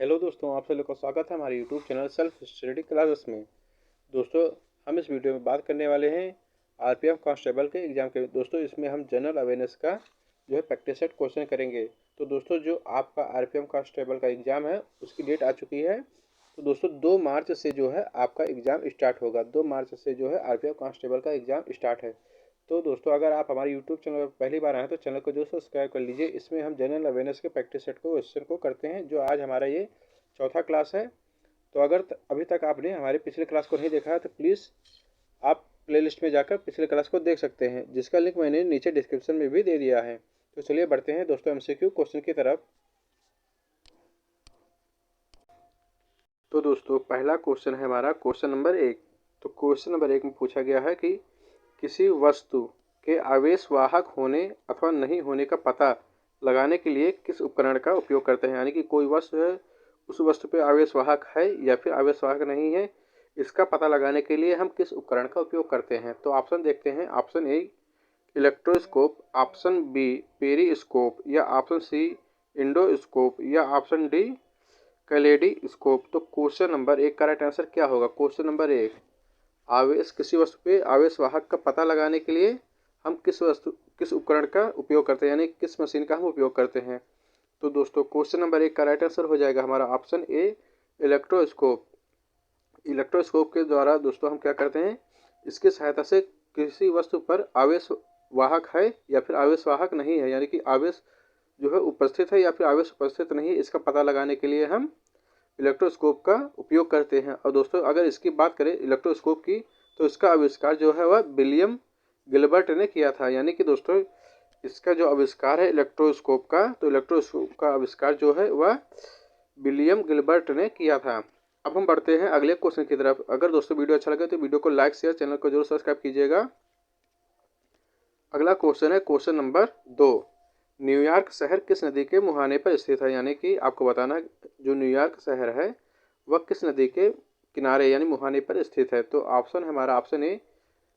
Hello दोस्तों, आप सभी का स्वागत है हमारे YouTube channel self study classes में। दोस्तों, हम इस वीडियो में बात करने वाले हैं आरपीएफ कांस्टेबल के एग्ज़ाम के। दोस्तों, इसमें हम जनरल अवेयरनेस का जो है प्रैक्टिस सेट क्वेश्चन करेंगे। तो दोस्तों, जो आपका आरपीएफ कांस्टेबल का एग्ज़ाम है उसकी डेट आ चुकी है। तो दोस्तों, 2 मार्च से जो है आपका एग्ज़ाम स्टार्ट होगा। 2 मार्च से जो है आरपीएफ कांस्टेबल का एग्ज़ाम स्टार्ट है। तो दोस्तों, अगर आप हमारे यूट्यूब चैनल पर पहली बार आए हैं तो चैनल को जो सब्सक्राइब कर लीजिए। इसमें हम जनरल अवेयरनेस के प्रैक्टिस सेट को क्वेश्चन को करते हैं, जो आज हमारा ये चौथा क्लास है। तो अगर अभी तक आपने हमारे पिछले क्लास को नहीं देखा है तो प्लीज़ आप प्लेलिस्ट में जाकर पिछले क्लास को देख सकते हैं, जिसका लिंक मैंने नीचे डिस्क्रिप्शन में भी दे दिया है। तो चलिए बढ़ते हैं दोस्तों एमसीक्यू क्वेश्चन की तरफ। तो दोस्तों, पहला क्वेश्चन है हमारा क्वेश्चन नंबर 1। तो क्वेश्चन नंबर 1 में पूछा गया है कि किसी वस्तु के आवेशवाहक होने अथवा नहीं होने का पता लगाने के लिए किस उपकरण का उपयोग करते हैं। यानी कि कोई वस्तु है, उस वस्तु पे आवेशवाहक है या फिर आवेशवाहक नहीं है, इसका पता लगाने के लिए हम किस उपकरण का उपयोग करते हैं। तो ऑप्शन देखते हैं। Option A electroscope, option B periscope, या ऑप्शन सी इंडोस्कोप, या ऑप्शन डी कैलेडोस्कोप। तो क्वेश्चन नंबर 1 का राइट आंसर क्या होगा? क्वेश्चन नंबर 1, आवेश किसी वस्तु पे आवेशवाहक का पता लगाने के लिए हम किस उपकरण का उपयोग करते हैं, यानी किस मशीन का हम उपयोग करते हैं। तो दोस्तों, क्वेश्चन नंबर 1 का राइट आंसर हो जाएगा हमारा ऑप्शन ए इलेक्ट्रोस्कोप। इलेक्ट्रोस्कोप के द्वारा दोस्तों हम क्या करते हैं, इसकी सहायता से किसी वस्तु पर आवेश वाहक है या फिर आवेशवाहक नहीं है, यानी कि आवेश जो है उपस्थित है या फिर आवेश उपस्थित नहीं है, इसका पता लगाने के लिए हम इलेक्ट्रोस्कोप का उपयोग करते हैं। और दोस्तों, अगर इसकी बात करें इलेक्ट्रोस्कोप की, तो इसका आविष्कार जो है वह विलियम गिलबर्ट ने किया था। यानी कि दोस्तों, इसका जो आविष्कार है इलेक्ट्रोस्कोप का, तो इलेक्ट्रोस्कोप का आविष्कार जो है वह विलियम गिलबर्ट ने किया था। अब हम बढ़ते हैं अगले क्वेश्चन की तरफ। अगर दोस्तों वीडियो अच्छा लगे तो वीडियो को लाइक शेयर, चैनल को जरूर सब्सक्राइब कीजिएगा। अगला क्वेश्चन है क्वेश्चन नंबर 2। न्यूयॉर्क शहर किस नदी के मुहाने पर स्थित है? यानी कि आपको बताना जो न्यूयॉर्क शहर है वह किस नदी के किनारे यानी मुहाने पर स्थित है। तो ऑप्शन है हमारा ऑप्शन ए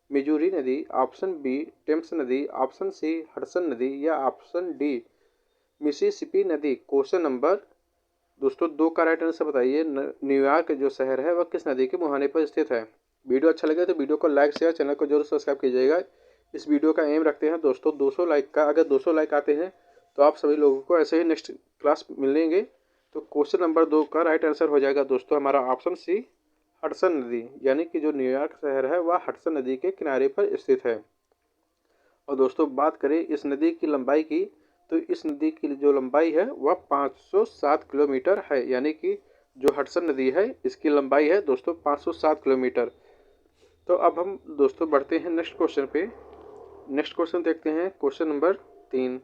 मिजूरी नदी, ऑप्शन बी टेम्स नदी, ऑप्शन सी हडसन नदी, या ऑप्शन डी मिसिसिपी नदी। क्वेश्चन नंबर दोस्तों 2 का राइट आंसर बताइए। न्यूयॉर्क जो शहर है वह किस नदी के मुहाने पर स्थित है? वीडियो अच्छा लगे तो वीडियो को लाइक शेयर, चैनल को जरूर सब्सक्राइब कीजिएगा। इस वीडियो का एम रखते हैं दोस्तों 200 लाइक का। अगर 200 लाइक आते हैं तो आप सभी लोगों को ऐसे ही नेक्स्ट क्लास मिलेंगे। तो क्वेश्चन नंबर 2 का राइट आंसर हो जाएगा दोस्तों हमारा ऑप्शन सी हडसन नदी। यानी कि जो न्यूयॉर्क शहर है वह हडसन नदी के किनारे पर स्थित है। और दोस्तों, बात करें इस नदी की लंबाई की, तो इस नदी की जो लंबाई है वह 507 किलोमीटर है। यानी कि जो हडसन नदी है इसकी लंबाई है दोस्तों 507 किलोमीटर। तो अब हम दोस्तों बढ़ते हैं नेक्स्ट क्वेश्चन पे। नेक्स्ट क्वेश्चन देखते हैं क्वेश्चन नंबर 3।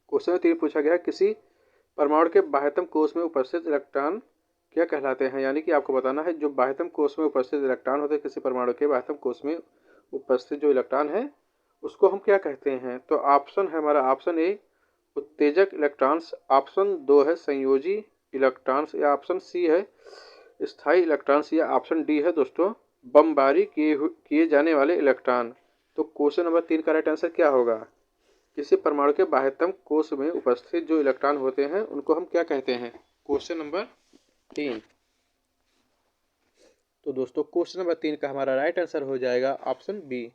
क्वेश्चन नंबर 3 पूछा गया किसी परमाणु के बाह्यतम कोश में उपस्थित इलेक्ट्रॉन क्या कहलाते हैं? यानी कि आपको बताना है जो बाह्यतम कोश में उपस्थित इलेक्ट्रॉन होते हैं, किसी परमाणु के बाह्यतम कोश में उपस्थित जो इलेक्ट्रॉन है उसको हम क्या कहते हैं। तो ऑप्शन है हमारा ऑप्शन ए उत्तेजक इलेक्ट्रॉन्स, ऑप्शन 2 है संयोजी इलेक्ट्रॉन्स, या ऑप्शन सी है स्थायी इलेक्ट्रॉन्स, या ऑप्शन डी है दोस्तों बमबारी किए जाने वाले इलेक्ट्रॉन। तो क्वेश्चन नंबर 3 का राइट आंसर क्या होगा? किसी परमाणु के बाह्यतम कोश में उपस्थित जो इलेक्ट्रॉन होते हैं उनको हम क्या कहते हैं? Question number 3। तो दोस्तों, क्वेश्चन नंबर 3 का हमारा राइट आंसर हो जाएगा ऑप्शन बी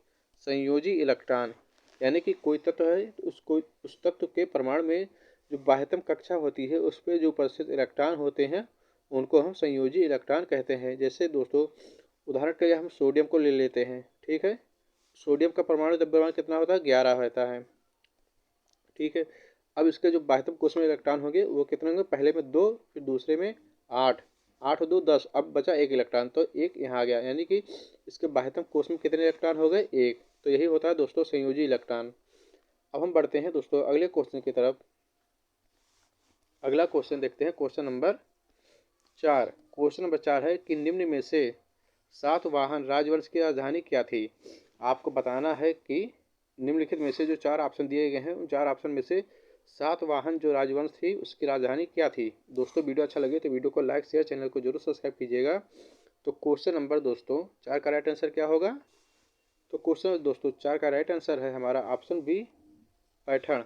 संयोजी इलेक्ट्रॉन। यानी कि कोई तत्व है उस तत्व के परमाणु में जो बाह्यतम कक्षा होती है उस पर जो उपस्थित इलेक्ट्रॉन होते हैं उनको हम संयोजी इलेक्ट्रॉन कहते हैं। जैसे दोस्तों, उदाहरण के लिए हम सोडियम को ले लेते हैं। ठीक है, सोडियम का परमाणु द्रव्यमान कितना होता है? 11 होता है। ठीक है, अब इसके जो बाह्यतम कोश में इलेक्ट्रॉन होंगे वो कितने होंगे? पहले में 2, फिर दूसरे में 8, 8 और 2 10, अब बचा 1 इलेक्ट्रॉन, तो 1 यहाँ आ गया। यानी कि इसके बाह्यतम कोश में कितने इलेक्ट्रॉन हो गए? 1। तो यही होता है दोस्तों संयोजी इलेक्ट्रॉन। अब हम बढ़ते हैं दोस्तों अगले क्वेश्चन की तरफ। अगला क्वेश्चन देखते हैं क्वेश्चन नंबर 4। क्वेश्चन नंबर 4 है कि निम्न में से सातवाहन राजवंश की राजधानी क्या थी? आपको बताना है कि निम्नलिखित में से जो 4 ऑप्शन दिए गए हैं उन 4 ऑप्शन में से सातवाहन जो राजवंश थी उसकी राजधानी क्या थी। दोस्तों, वीडियो अच्छा लगे तो वीडियो को लाइक शेयर, चैनल को जरूर सब्सक्राइब कीजिएगा। तो क्वेश्चन नंबर दोस्तों 4 का राइट आंसर क्या होगा? तो क्वेश्चन दोस्तों 4 का राइट आंसर है हमारा ऑप्शन बी पैठण।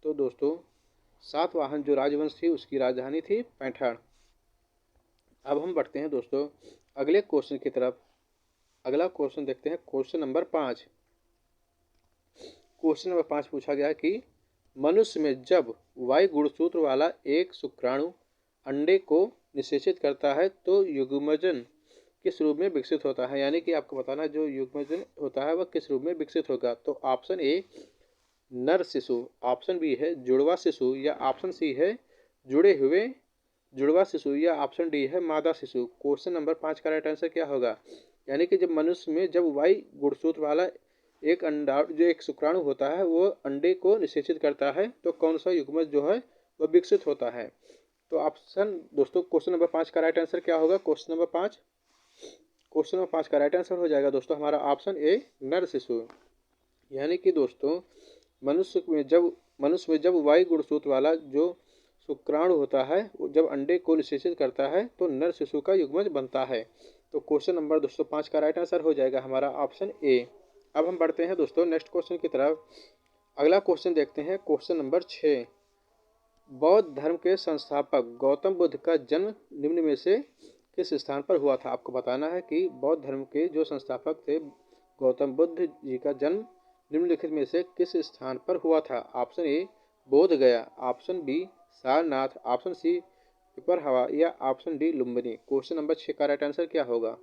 तो दोस्तों, सातवाहन जो राजवंश थी उसकी राजधानी थी पैठण। अब हम बढ़ते हैं दोस्तों अगले क्वेश्चन की तरफ। अगला क्वेश्चन देखते हैं, क्वेश्चन नंबर 5। क्वेश्चन नंबर 5 पूछा गया कि मनुष्य में जब वाई गुणसूत्र वाला एक शुक्राणु अंडे को निषेचित करता है तो युग्मजन किस रूप में विकसित होता है। यानी कि आपको बताना जो युग्मजन होता है वह किस रूप में विकसित होगा। तो ऑप्शन ए नर शिशु, ऑप्शन बी है जुड़वा शिशु, या ऑप्शन सी है जुड़े हुए जुड़वा शिशु, या ऑप्शन डी है मादा शिशु। क्वेश्चन नंबर 5 का राइट आंसर क्या होगा। यानी कि जब मनुष्य में जब वाई गुणसूत्र वाला एक अंडा जो एक शुक्राणु होता है वो अंडे को निषेचित करता है तो कौन सा युग्मज जो है वह विकसित होता है। तो ऑप्शन दोस्तों क्वेश्चन नंबर 5 का राइट आंसर क्या होगा। क्वेश्चन नंबर 5, क्वेश्चन नंबर 5 का राइट आंसर हो जाएगा दोस्तों हमारा ऑप्शन ए नर शिशु। यानी कि दोस्तों मनुष्य में जब वाई गुणसूत्र वाला जो शुक्राणु होता है वो जब अंडे को निषेचित करता है तो नर शिशु का युग्मज बनता है। तो क्वेश्चन नंबर दोस्तों 5 का राइट आंसर हो जाएगा हमारा ऑप्शन ए। अब हम बढ़ते हैं दोस्तों नेक्स्ट क्वेश्चन की तरफ। अगला क्वेश्चन देखते हैं, क्वेश्चन नंबर 6। बौद्ध धर्म के संस्थापक गौतम बुद्ध का जन्म निम्न में से किस स्थान पर हुआ था। आपको बताना है कि बौद्ध धर्म के जो संस्थापक थे गौतम बुद्ध जी का जन्म निम्नलिखित में से किस स्थान पर हुआ था। Option A Bodh Gaya, option B Sarnath, option C Piprahwa, या option D Lumbini. Question number 6 का राइट आंसर क्या होगा।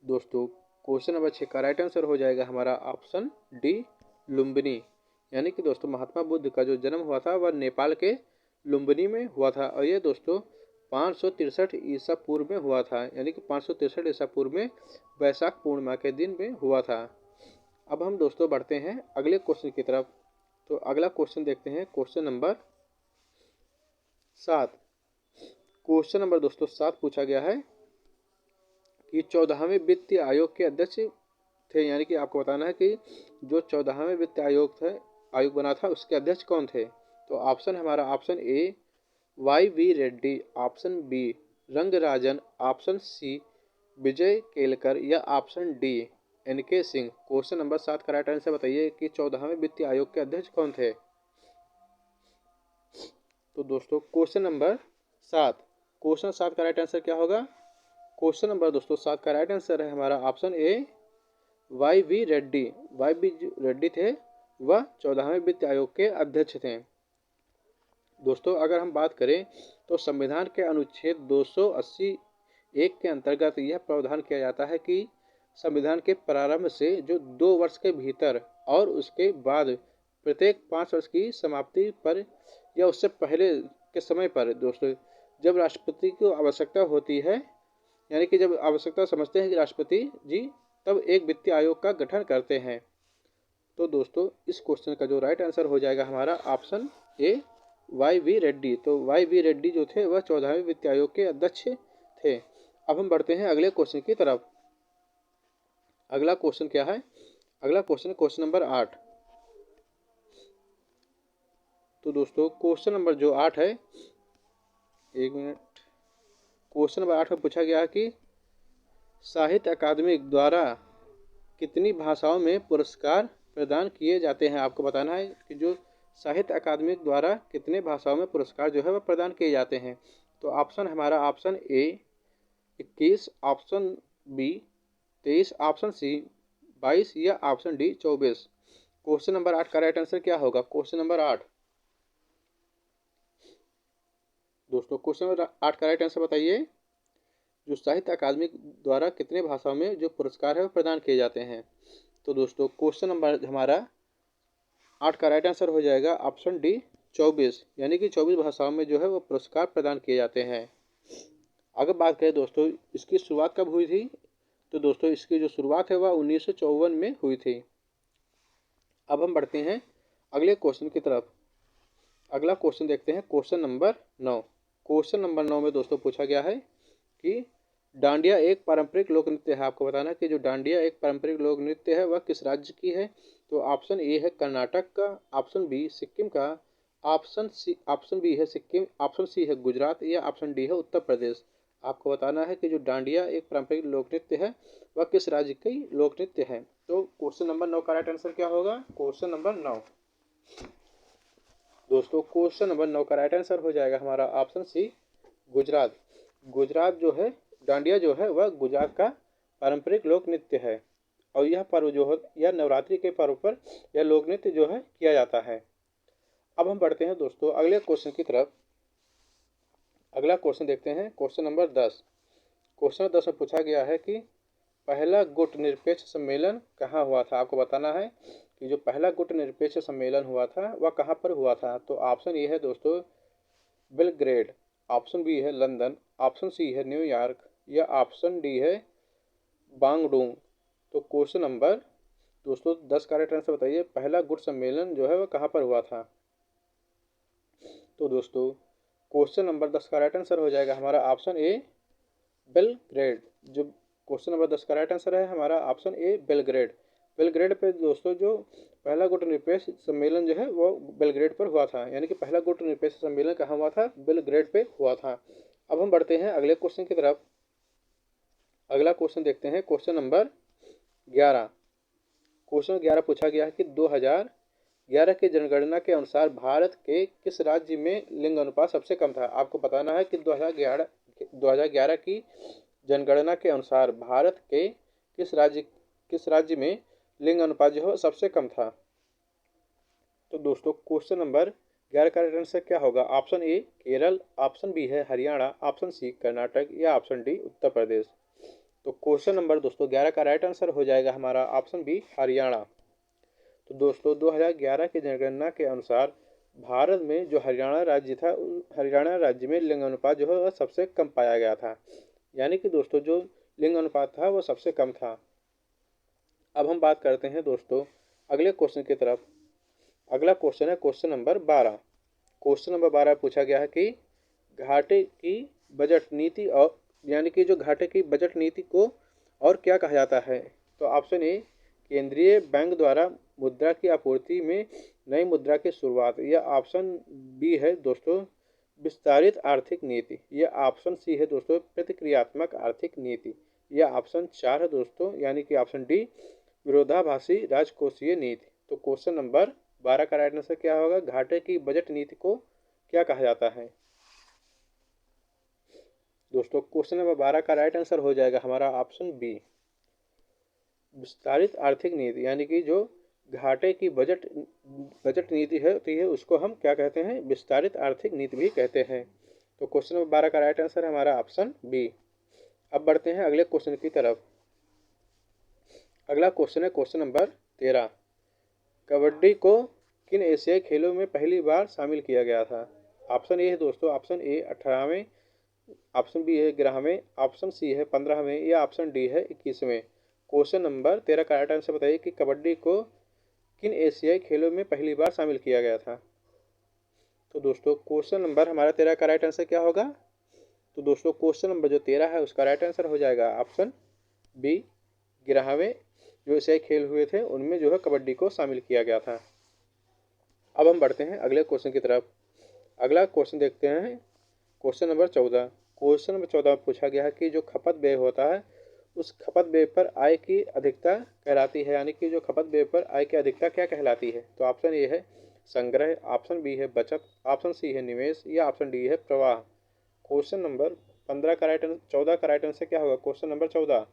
दोस्तों क्वेश्चन नंबर 6 का राइट आंसर हो जाएगा हमारा ऑप्शन डी लुम्बिनी। यानी कि दोस्तों महात्मा बुद्ध का जो जन्म हुआ था वह नेपाल के लुम्बिनी में हुआ था और ये दोस्तों 563 ईसा पूर्व में हुआ था। यानी कि 563 ईसा पूर्व में वैशाख पूर्णिमा के दिन में हुआ था। अब हम दोस्तों बढ़ते हैं अगले क्वेश्चन की तरफ। तो अगला क्वेश्चन देखते हैं, क्वेश्चन नंबर 7। क्वेश्चन नंबर दोस्तों 7 पूछा गया है कि 14वें वित्तीय आयोग के अध्यक्ष थे। यानी कि आपको बताना है कि जो 14वें वित्त आयोग बना था उसके अध्यक्ष कौन थे। तो ऑप्शन हमारा option A Y V Reddy, option B Rangarajan, option C Vijay Kelkar, या ऑप्शन डी एन के सिंह। क्वेश्चन नंबर 7 का राइट आंसर बताइए कि 14वें वित्तीय आयोग के अध्यक्ष कौन थे। तो दोस्तों क्वेश्चन नंबर 7, क्वेश्चन 7 का राइट आंसर क्या होगा। क्वेश्चन नंबर दोस्तों 7 का राइट आंसर है हमारा option A Y V Reddy. Y V Reddy थे वह 14वें वित्त आयोग के अध्यक्ष थे। दोस्तों अगर हम बात करें तो संविधान के अनुच्छेद 280(1) के अंतर्गत यह प्रावधान किया जाता है कि संविधान के प्रारंभ से जो 2 वर्ष के भीतर और उसके बाद प्रत्येक 5 वर्ष की समाप्ति पर या उससे पहले के समय पर दोस्तों जब राष्ट्रपति को आवश्यकता होती है, यानी कि जब आवश्यकता समझते हैं कि राष्ट्रपति जी, तब एक वित्तीय आयोग का गठन करते हैं। तो दोस्तों इस क्वेश्चन का जो राइट आंसर हो जाएगा हमारा option A Y V Reddy. तो वाई वी रेड्डी जो थे वह 14वें वित्त आयोग के अध्यक्ष थे। अब हम बढ़ते हैं अगले क्वेश्चन की तरफ। अगला क्वेश्चन क्या है। अगला क्वेश्चन नंबर 8। तो दोस्तों क्वेश्चन नंबर जो 8 है, एक मिनट, क्वेश्चन नंबर 8 में पूछा गया है कि साहित्य अकादमी द्वारा कितनी भाषाओं में पुरस्कार प्रदान किए जाते हैं। आपको बताना है कि जो साहित्य अकादमी द्वारा कितने भाषाओं में पुरस्कार जो है वह प्रदान किए जाते हैं। तो ऑप्शन हमारा option A 21, option B 23, option C 22, या ऑप्शन डी 24। क्वेश्चन नंबर 8 का राइट आंसर क्या होगा। क्वेश्चन नंबर 8 दोस्तों क्वेश्चन नंबर 8 का राइट आंसर बताइए। जो साहित्य अकादमी द्वारा कितने भाषाओं में जो पुरस्कार है वो प्रदान किए जाते हैं। तो दोस्तों क्वेश्चन नंबर हमारा 8 का राइट आंसर हो जाएगा ऑप्शन डी 24। यानी कि 24 भाषाओं में जो है वो पुरस्कार प्रदान किए जाते हैं। अगर बात करें दोस्तों इसकी शुरुआत कब हुई थी, तो दोस्तों इसकी जो शुरुआत है वह 1954 में हुई थी। अब हम बढ़ते हैं अगले क्वेश्चन की तरफ। अगला क्वेश्चन देखते हैं, क्वेश्चन नंबर 9। क्वेश्चन नंबर 9 में दोस्तों पूछा गया है कि डांडिया एक पारंपरिक लोक नृत्य है। आपको बताना कि जो डांडिया एक पारंपरिक लोक नृत्य है वह किस राज्य की है। तो ऑप्शन ए है कर्नाटक का, ऑप्शन बी सिक्किम का, ऑप्शन बी है सिक्किम, ऑप्शन सी है गुजरात, या ऑप्शन डी है उत्तर प्रदेश। आपको बताना है कि जो डांडिया एक पारंपरिक लोक नृत्य है वह किस राज्य की लोक नृत्य है। तो क्वेश्चन नंबर 9 का राइट आंसर क्या होगा। क्वेश्चन नंबर 9 दोस्तों क्वेश्चन नंबर 9 का राइट आंसर हो जाएगा हमारा ऑप्शन सी, गुजरात। गुजरात जो है, डांडिया जो है वह गुजरात का पारंपरिक लोक नृत्य है और यह पर्व जो है, यह नवरात्रि के पर्व पर यह लोक नृत्य जो है किया जाता है। अब हम बढ़ते हैं दोस्तों अगले क्वेश्चन की तरफ। अगला क्वेश्चन देखते हैं, क्वेश्चन नंबर 10। क्वेश्चन 10 में पूछा गया है कि पहला गुट निरपेक्ष सम्मेलन कहाँ हुआ था। आपको बताना है कि जो पहला गुट निरपेक्ष सम्मेलन हुआ था वह कहाँ पर हुआ था। तो ऑप्शन ए है दोस्तों बेलग्रेड, ऑप्शन बी है लंदन, ऑप्शन सी है न्यूयॉर्क या ऑप्शन डी है बांगडुंग। तो क्वेश्चन नंबर दोस्तों 10 का राइट आंसर बताइए, पहला गुट सम्मेलन जो है वह कहाँ पर हुआ था। तो दोस्तों क्वेश्चन नंबर 10 का राइट आंसर हो जाएगा हमारा ऑप्शन ए, बेलग्रेड। जो क्वेश्चन नंबर 10 का राइट आंसर है हमारा ऑप्शन ए, बेलग्रेड। बेलग्रेड पे दोस्तों जो पहला गुट निरपेक्ष सम्मेलन जो है वो बेलग्रेड पर हुआ था, यानी कि पहला गुट निरपेक्ष सम्मेलन कहाँ हुआ था, बेलग्रेड पे हुआ था। अब हम बढ़ते हैं अगले क्वेश्चन की तरफ। अगला क्वेश्चन देखते हैं, क्वेश्चन नंबर 11। क्वेश्चन 11 पूछा गया है कि 2011 की जनगणना के अनुसार भारत के किस राज्य में लिंग अनुपात सबसे कम था। आपको बताना है कि 2011 की जनगणना के अनुसार भारत के किस राज्य में लिंग अनुपात जो है सबसे कम था। तो दोस्तों क्वेश्चन नंबर 11 का आंसर क्या होगा। Option A Kerala, option B है हरियाणा, ऑप्शन सी कर्नाटक या ऑप्शन डी उत्तर प्रदेश। तो क्वेश्चन नंबर दोस्तों 11 का राइट आंसर हो जाएगा हमारा ऑप्शन बी, हरियाणा। तो दोस्तों 2011 की जनगणना के अनुसार भारत में जो हरियाणा राज्य था, हरियाणा राज्य में लिंग अनुपात जो है वह सबसे कम पाया गया था, यानी कि दोस्तों जो लिंग अनुपात था वो सबसे कम था। अब हम बात करते हैं दोस्तों अगले क्वेश्चन की तरफ। अगला क्वेश्चन है क्वेश्चन नंबर 12। क्वेश्चन नंबर 12 पूछा गया है कि घाटे की बजट नीति और यानी कि जो घाटे की बजट नीति को और क्या कहा जाता है। तो ऑप्शन ए केंद्रीय बैंक द्वारा मुद्रा की आपूर्ति में नई मुद्रा की शुरुआत, या ऑप्शन बी है दोस्तों विस्तारित आर्थिक नीति, या ऑप्शन सी है दोस्तों प्रतिक्रियात्मक आर्थिक नीति, या ऑप्शन 4 है दोस्तों यानी कि ऑप्शन डी विरोधाभासी राजकोषीय नीति। तो क्वेश्चन नंबर 12 का राइट आंसर क्या होगा, घाटे की बजट नीति को क्या कहा जाता है। दोस्तों क्वेश्चन नंबर 12 का राइट आंसर हो जाएगा हमारा ऑप्शन बी, विस्तारित आर्थिक नीति, यानी कि जो घाटे की बजट नीति है उसको हम क्या कहते हैं, विस्तारित आर्थिक नीति भी कहते हैं। तो क्वेश्चन नंबर 12 का राइट आंसर है हमारा ऑप्शन बी। अब बढ़ते हैं अगले क्वेश्चन की तरफ। अगला क्वेश्चन है क्वेश्चन नंबर 13। कबड्डी को किन एशियाई खेलों में पहली बार शामिल किया गया था। ऑप्शन ए है दोस्तों, ऑप्शन ए 18वें, ऑप्शन बी है 11वें, ऑप्शन सी है 15वें या ऑप्शन डी है 21वें। क्वेश्चन नंबर 13 का राइट आंसर बताइए कि कबड्डी को किन एशियाई खेलों में पहली बार शामिल किया गया था। तो दोस्तों क्वेश्चन नंबर हमारा 13 का राइट आंसर क्या होगा। तो दोस्तों क्वेश्चन नंबर जो 13 है उसका राइट आंसर हो जाएगा ऑप्शन बी, 11वें जो एशियाई खेल हुए थे उनमें जो है कबड्डी को शामिल किया गया था। अब हम बढ़ते हैं अगले क्वेश्चन की तरफ। अगला क्वेश्चन देखते हैं क्वेश्चन नंबर 14। क्वेश्चन नंबर 14 में पूछा गया है कि जो खपत व्यय होता है उस खपत व्यय पर आय की अधिकता कहलाती है, यानी कि जो खपत व्यय पर आय की अधिकता क्या कहलाती है। तो ऑप्शन ए है संग्रह, ऑप्शन बी है बचत, ऑप्शन सी है निवेश या ऑप्शन डी है प्रवाह। क्वेश्चन नंबर 14 का राइट आंसर क्या होगा। क्वेश्चन नंबर 14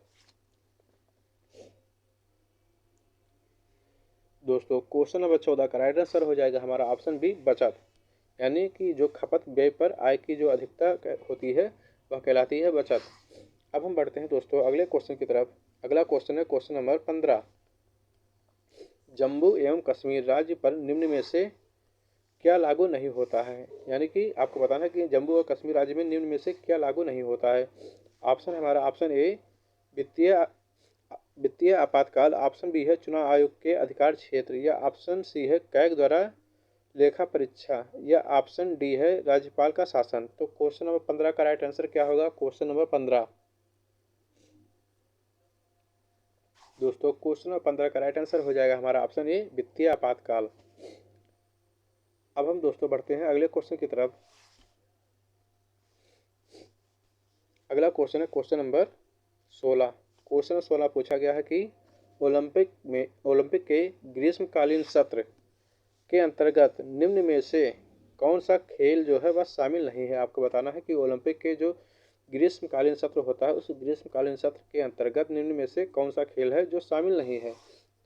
दोस्तों क्वेश्चन नंबर 14 का राइट आंसर हो जाएगा हमारा ऑप्शन बी, बचत, यानी कि जो खपत व्यय पर आय की जो अधिकता होती है वह कहलाती है बचत। अब हम बढ़ते हैं दोस्तों अगले क्वेश्चन की तरफ। अगला क्वेश्चन है क्वेश्चन नंबर 15। जम्मू एवं कश्मीर राज्य पर निम्न में से क्या लागू नहीं होता है, यानी कि आपको बताना है कि जम्मू और कश्मीर राज्य में निम्न में से क्या लागू नहीं होता है। ऑप्शन हमारा ऑप्शन ए वित्तीय आपातकाल, ऑप्शन बी है चुनाव आयोग के अधिकार क्षेत्र, या ऑप्शन सी है कैग द्वारा लेखा परीक्षा, या ऑप्शन डी है राज्यपाल का शासन। तो क्वेश्चन नंबर 15 का राइट आंसर क्या होगा। क्वेश्चन नंबर 15 दोस्तों क्वेश्चन नंबर 15 का राइट आंसर हो जाएगा हमारा ऑप्शन ए, वित्तीय आपातकाल। अब हम दोस्तों बढ़ते हैं अगले क्वेश्चन की तरफ। अगला क्वेश्चन है क्वेश्चन नंबर 16। क्वेश्चन 16 पूछा गया है कि ओलंपिक के ग्रीष्मकालीन सत्र के अंतर्गत निम्न में से कौन सा खेल जो है वह शामिल नहीं है। आपको बताना है कि ओलंपिक के जो ग्रीष्मकालीन सत्र होता है उस ग्रीष्मकालीन सत्र के अंतर्गत निम्न में से कौन सा खेल है जो शामिल नहीं है।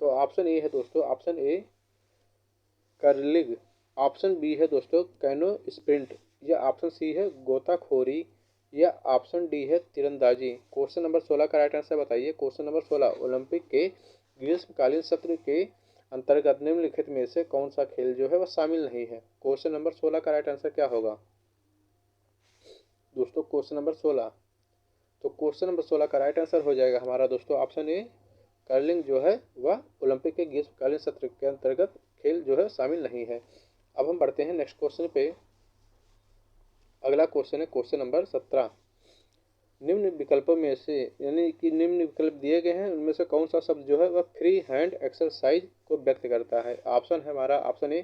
तो ऑप्शन ए है दोस्तों, option A curling, option B है दोस्तों कैनो स्प्रिंट, या ऑप्शन सी है गोताखोरी, या ऑप्शन डी है तीरंदाजी। क्वेश्चन नंबर 16 का राइट आंसर बताइए। क्वेश्चन नंबर 16, ओलंपिक के ग्रीष्मकालीन सत्र के अंतर्गत निम्नलिखित में से कौन सा खेल जो है वह शामिल नहीं है। क्वेश्चन नंबर 16 का राइट आंसर क्या होगा दोस्तों? क्वेश्चन नंबर 16, तो क्वेश्चन नंबर 16 का राइट आंसर हो जाएगा हमारा दोस्तों ऑप्शन ए कर्लिंग जो है वह ओलंपिक के ग्रीष्मकालीन सत्र के अंतर्गत खेल जो है शामिल नहीं है। अब हम बढ़ते हैं नेक्स्ट क्वेश्चन पे। अगला क्वेश्चन है क्वेश्चन नंबर 17, निम्न विकल्पों में से यानी कि निम्न विकल्प दिए गए हैं उनमें से कौन सा शब्द जो है वह फ्री हैंड एक्सरसाइज को व्यक्त करता है। ऑप्शन है हमारा option A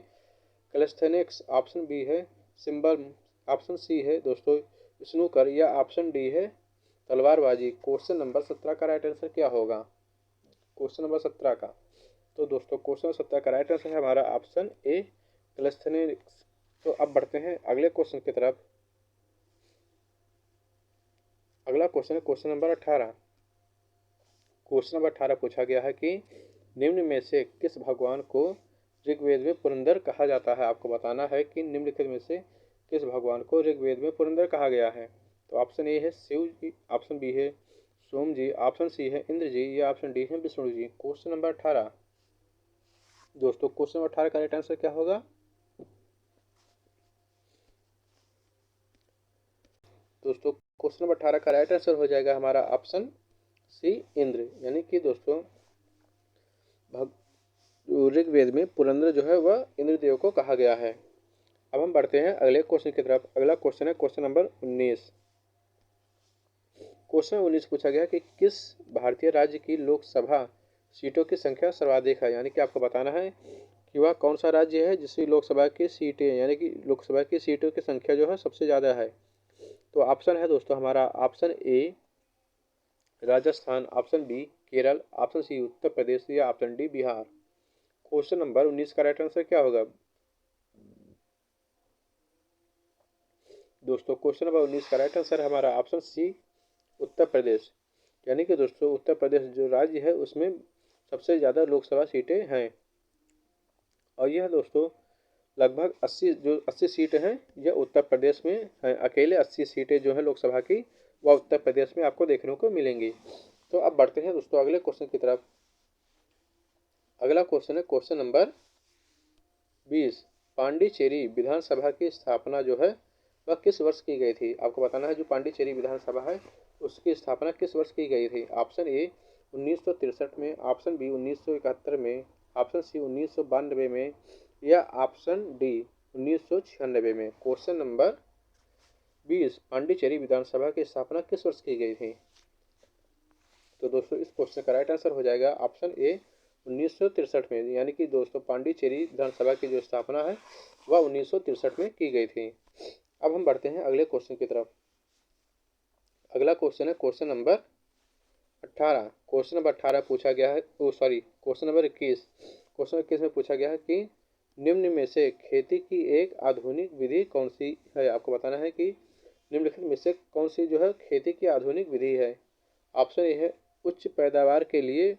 calisthenics, option B है सिंबल, ऑप्शन सी है दोस्तों स्नूकर, या ऑप्शन डी है तलवारबाजी। क्वेश्चन नंबर 17 का राइट आंसर क्या होगा? क्वेश्चन नंबर 17 का, तो दोस्तों क्वेश्चन 17 का राइट आंसर है हमारा ऑप्शन ए कैलिस्थेनिक्स। तो अब बढ़ते हैं अगले क्वेश्चन की तरफ। अगला क्वेश्चन है क्वेश्चन नंबर 18। क्वेश्चन नंबर 18 पूछा गया है कि निम्न में से किस भगवान को ऋग्वेद में पुरंदर कहा जाता है। आपको बताना है कि निम्नलिखित में से किस भगवान को ऋग्वेद में पुरंदर कहा गया है। तो ऑप्शन ए है शिव जी, ऑप्शन बी है सोम जी, ऑप्शन सी है इंद्र जी, या ऑप्शन डी है विष्णु जी। क्वेश्चन नंबर 18 दोस्तों, क्वेश्चन नंबर 18 का राइट आंसर क्या होगा? दोस्तों क्वेश्चन नंबर 18 का राइट आंसर हो जाएगा हमारा ऑप्शन सी इंद्र, यानी कि दोस्तों ऋग्वेद में पुरंदर जो है वह इंद्रदेव को कहा गया है। अब हम बढ़ते हैं अगले क्वेश्चन की तरफ। अगला क्वेश्चन है क्वेश्चन नंबर 19। क्वेश्चन 19 पूछा गया कि किस भारतीय राज्य की लोकसभा सीटों की संख्या सर्वाधिक है। यानी कि आपको बताना है कि वह कौन सा राज्य है जिसकी लोकसभा की सीटें यानी कि लोकसभा की सीटों की संख्या जो है सबसे ज़्यादा है। तो ऑप्शन है दोस्तों हमारा option A Rajasthan, option B Kerala, option C Uttar Pradesh, या option D Bihar. Question number 19 का राइट आंसर क्या होगा दोस्तों? क्वेश्चन नंबर 19 का राइट आंसर है हमारा ऑप्शन सी उत्तर प्रदेश, यानी कि दोस्तों उत्तर प्रदेश जो राज्य है उसमें सबसे ज़्यादा लोकसभा सीटें हैं। और यह दोस्तों लगभग 80 सीटें हैं यह उत्तर प्रदेश में हैं। अकेले 80 सीटें जो हैं लोकसभा की वह उत्तर प्रदेश में आपको देखने को मिलेंगी। तो अब बढ़ते हैं दोस्तों अगले क्वेश्चन की तरफ। अगला क्वेश्चन है क्वेश्चन नंबर 20, पांडिचेरी विधानसभा की स्थापना जो है वह किस वर्ष की गई थी। आपको बताना है जो पांडिचेरी विधानसभा है उसकी स्थापना किस वर्ष की गई थी। ऑप्शन ए 1963 में, ऑप्शन बी 1971 में, ऑप्शन सी 1992 में, या ऑप्शन डी 1996 में। क्वेश्चन नंबर 20, पांडिचेरी विधानसभा की स्थापना किस वर्ष की गई थी। तो दोस्तों इस क्वेश्चन का राइट आंसर हो जाएगा ऑप्शन ए 1963 में, यानी कि दोस्तों पांडिचेरी विधानसभा की जो स्थापना है वह 1963 में की गई थी। अब हम बढ़ते हैं अगले क्वेश्चन की तरफ। अगला क्वेश्चन है क्वेश्चन नंबर 18। क्वेश्चन नंबर 18 पूछा गया है क्वेश्चन नंबर 21। क्वेश्चन 21 में पूछा गया है कि निम्न में से खेती की एक आधुनिक विधि कौन सी है। आपको बताना है कि निम्नलिखित में से कौन सी जो है खेती की आधुनिक विधि है। ऑप्शन ए है उच्च पैदावार के लिए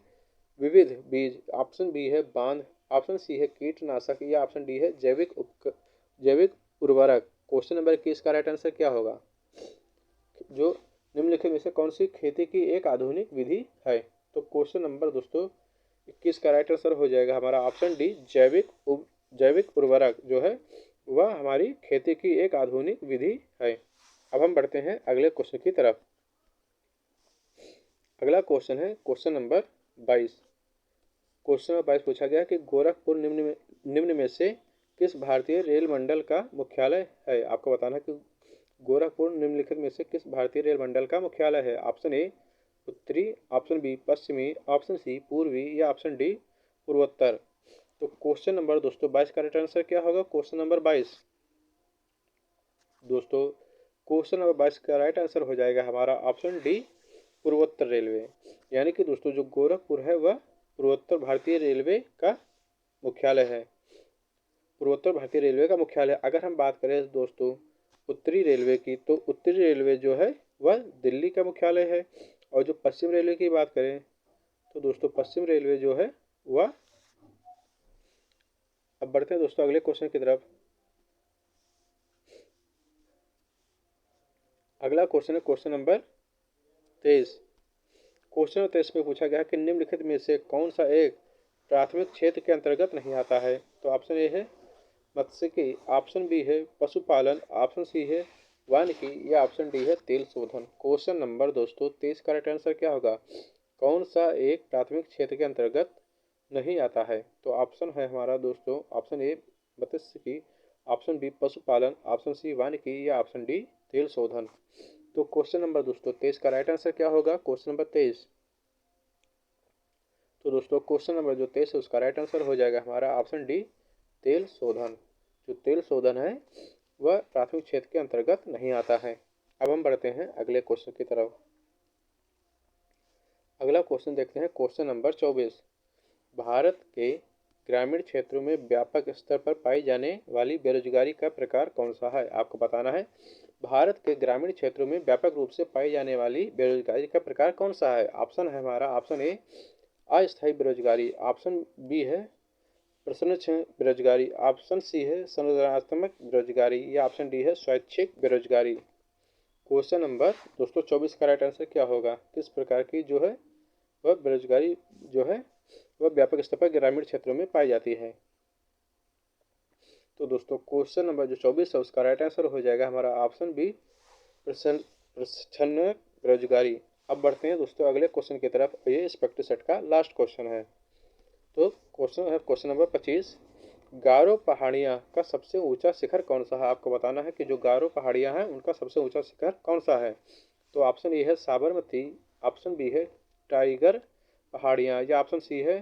विविध बीज, ऑप्शन बी है बांध, ऑप्शन सी है कीटनाशक, या ऑप्शन डी है जैविक उर्वरक। क्वेश्चन नंबर 21 का राइट आंसर क्या होगा? जो निम्नलिखित में से कौन सी खेती की एक आधुनिक विधि है। तो क्वेश्चन नंबर दोस्तों 21 का राइट आंसर हो जाएगा हमारा ऑप्शन डी जैविक उर्वरक जो है वह हमारी खेती की एक आधुनिक विधि है। अब हम बढ़ते हैं अगले क्वेश्चन की तरफ। अगला क्वेश्चन है क्वेश्चन नंबर 22। क्वेश्चन नंबर 22 पूछा गया कि गोरखपुर निम्न में से किस भारतीय रेल मंडल का मुख्यालय है। आपको बताना है कि गोरखपुर निम्नलिखित में से किस भारतीय रेल मंडल का मुख्यालय है। ऑप्शन ए उत्तरी, ऑप्शन बी पश्चिमी, ऑप्शन सी पूर्वी, या ऑप्शन डी पूर्वोत्तर। तो क्वेश्चन नंबर दोस्तों 22 का राइट आंसर क्या होगा? क्वेश्चन नंबर 22 दोस्तों क्वेश्चन नंबर 22 का राइट आंसर हो जाएगा हमारा ऑप्शन डी पूर्वोत्तर रेलवे, यानी कि दोस्तों जो गोरखपुर है वह पूर्वोत्तर भारतीय रेलवे का मुख्यालय है। पूर्वोत्तर भारतीय रेलवे का मुख्यालय। अगर हम बात करें दोस्तों उत्तरी रेलवे की, तो उत्तरी रेलवे जो है वह दिल्ली का मुख्यालय है। और जो पश्चिम रेलवे की बात करें तो दोस्तों पश्चिम रेलवे जो है वह, अब बढ़ते हैं दोस्तों अगले क्वेश्चन की तरफ। अगला क्वेश्चन है क्वेश्चन नंबर 23। क्वेश्चन नंबर 23 में पूछा गया है कि निम्नलिखित में से कौन सा एक प्राथमिक क्षेत्र के अंतर्गत नहीं आता है। तो ऑप्शन ए है मत्स्यिकी, ऑप्शन बी है पशुपालन, ऑप्शन सी है वानिकी या ऑप्शन डी है तेल शोधन। क्वेश्चन नंबर दोस्तों 23 का राइट आंसर क्या होगा? कौन सा एक प्राथमिक क्षेत्र के अंतर्गत नहीं आता है? तो ऑप्शन है हमारा दोस्तों ऑप्शन ए मत्स्यिकी, ऑप्शन बी पशुपालन, ऑप्शन सी वानिकी या ऑप्शन डी तेल शोधन। तो क्वेश्चन नंबर दोस्तों 23 का राइट आंसर क्या होगा? Question number 23। तो दोस्तों क्वेश्चन नंबर जो 23 है उसका राइट आंसर हो जाएगा हमारा ऑप्शन डी तेल शोधन। जो तेल शोधन है वह प्राथमिक क्षेत्र के अंतर्गत नहीं आता है। अब हम बढ़ते हैं अगले क्वेश्चन की तरफ। अगला क्वेश्चन देखते हैं क्वेश्चन नंबर 24। भारत के ग्रामीण क्षेत्रों में व्यापक स्तर पर पाई जाने वाली बेरोजगारी का प्रकार कौन सा है? आपको बताना है भारत के ग्रामीण क्षेत्रों में व्यापक रूप से पाई जाने वाली बेरोजगारी का प्रकार कौन सा है। ऑप्शन है हमारा ऑप्शन ए अस्थायी बेरोजगारी, ऑप्शन बी है प्रश्नक्षम बेरोजगारी, ऑप्शन सी है संरचनात्मक बेरोजगारी या ऑप्शन डी है स्वैच्छिक बेरोजगारी। क्वेश्चन नंबर दोस्तों 24 का राइट आंसर क्या होगा? किस प्रकार की जो है वह बेरोजगारी जो है वह व्यापक स्तर पर ग्रामीण क्षेत्रों में पाई जाती है? तो दोस्तों क्वेश्चन नंबर जो 24 है उसका राइट आंसर हो जाएगा हमारा ऑप्शन बी प्रच्छन्न बेरोजगारी। अब बढ़ते हैं दोस्तों अगले क्वेश्चन की तरफ। ये इस प्रैक्टिस सेट का लास्ट क्वेश्चन है। तो क्वेश्चन है क्वेश्चन नंबर 25। गारो पहाड़ियाँ का सबसे ऊंचा शिखर कौन सा है? आपको बताना है कि जो गारो पहाड़ियाँ हैं उनका सबसे ऊंचा शिखर कौन सा है। तो ऑप्शन ए है साबरमती, ऑप्शन बी है टाइगर पहाड़ियाँ या ऑप्शन सी है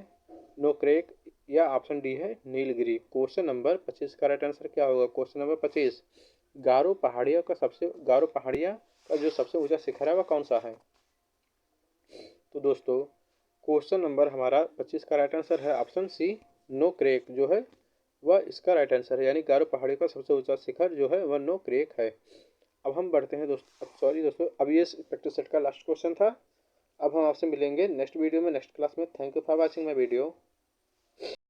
नोक्रेक या ऑप्शन डी है नीलगिरी। क्वेश्चन नंबर 25 का राइट आंसर क्या होगा? क्वेश्चन नंबर 25 गारो पहाड़ियाँ का जो सबसे ऊंचा शिखर है वह कौन सा है? तो दोस्तों क्वेश्चन नंबर हमारा 25 का राइट आंसर है ऑप्शन सी नो क्रेक जो है वह इसका राइट आंसर है, यानी गारो पहाड़ी का सबसे ऊंचा शिखर जो है वह नो क्रेक है। अब हम बढ़ते हैं दोस्तों, सॉरी दोस्तों, अब ये प्रैक्टिस सेट का लास्ट क्वेश्चन था। अब हम आपसे मिलेंगे नेक्स्ट वीडियो में, नेक्स्ट क्लास में। Thank you for watching my video.